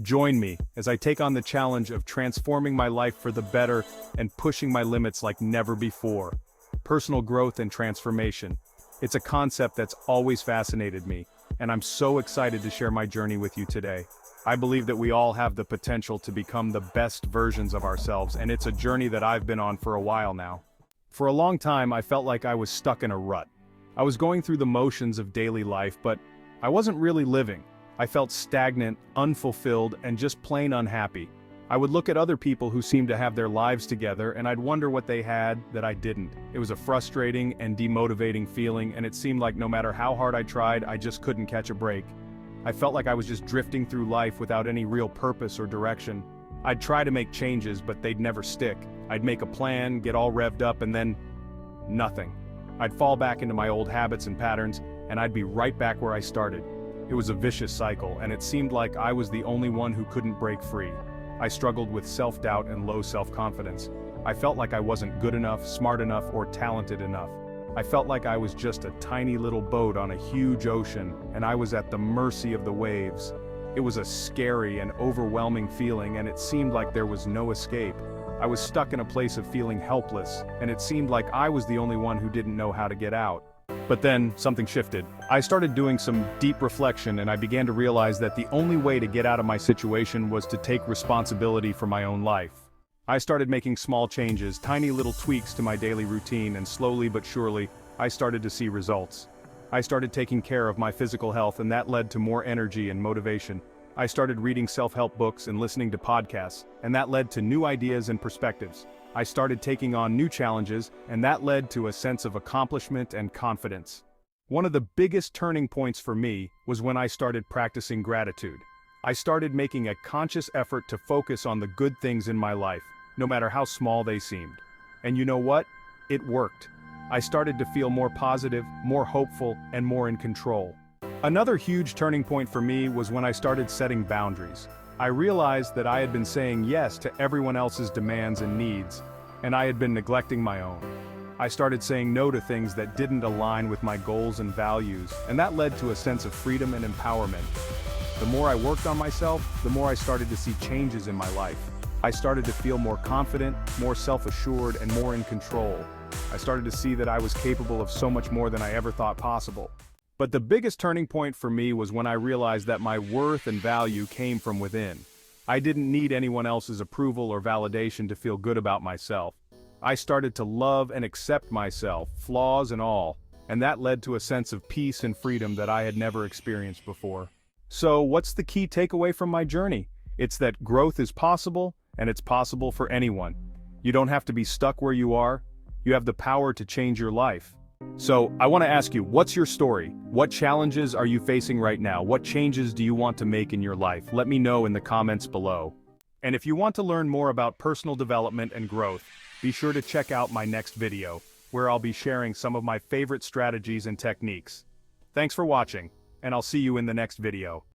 Join me as I take on the challenge of transforming my life for the better and pushing my limits like never before. Personal growth and transformation. It's a concept that's always fascinated me, and I'm so excited to share my journey with you today. I believe that we all have the potential to become the best versions of ourselves, and it's a journey that I've been on for a while now. For a long time, I felt like I was stuck in a rut. I was going through the motions of daily life, but I wasn't really living. I felt stagnant, unfulfilled, and just plain unhappy. I would look at other people who seemed to have their lives together, and I'd wonder what they had that I didn't. It was a frustrating and demotivating feeling, and it seemed like no matter how hard I tried, I just couldn't catch a break. I felt like I was just drifting through life without any real purpose or direction. I'd try to make changes, but they'd never stick. I'd make a plan, get all revved up, and then nothing. I'd fall back into my old habits and patterns, and I'd be right back where I started. It was a vicious cycle, and it seemed like I was the only one who couldn't break free. I struggled with self-doubt and low self-confidence. I felt like I wasn't good enough, smart enough, or talented enough. I felt like I was just a tiny little boat on a huge ocean, and I was at the mercy of the waves. It was a scary and overwhelming feeling, and it seemed like there was no escape. I was stuck in a place of feeling helpless, and it seemed like I was the only one who didn't know how to get out. But then, something shifted. I started doing some deep reflection, and I began to realize that the only way to get out of my situation was to take responsibility for my own life. I started making small changes, tiny little tweaks to my daily routine, and slowly but surely, I started to see results. I started taking care of my physical health, and that led to more energy and motivation. I started reading self-help books and listening to podcasts, and that led to new ideas and perspectives. I started taking on new challenges, and that led to a sense of accomplishment and confidence. One of the biggest turning points for me was when I started practicing gratitude. I started making a conscious effort to focus on the good things in my life, no matter how small they seemed. And you know what? It worked. I started to feel more positive, more hopeful, and more in control. Another huge turning point for me was when I started setting boundaries. I realized that I had been saying yes to everyone else's demands and needs, and I had been neglecting my own. I started saying no to things that didn't align with my goals and values, and that led to a sense of freedom and empowerment. The more I worked on myself, the more I started to see changes in my life. I started to feel more confident, more self-assured, and more in control. I started to see that I was capable of so much more than I ever thought possible. But the biggest turning point for me was when I realized that my worth and value came from within. I didn't need anyone else's approval or validation to feel good about myself. I started to love and accept myself, flaws and all, and that led to a sense of peace and freedom that I had never experienced before. So, what's the key takeaway from my journey? It's that growth is possible, and it's possible for anyone. You don't have to be stuck where you are. You have the power to change your life. So, I want to ask you, what's your story? What challenges are you facing right now? What changes do you want to make in your life? Let me know in the comments below. And if you want to learn more about personal development and growth, be sure to check out my next video, where I'll be sharing some of my favorite strategies and techniques. Thanks for watching, and I'll see you in the next video.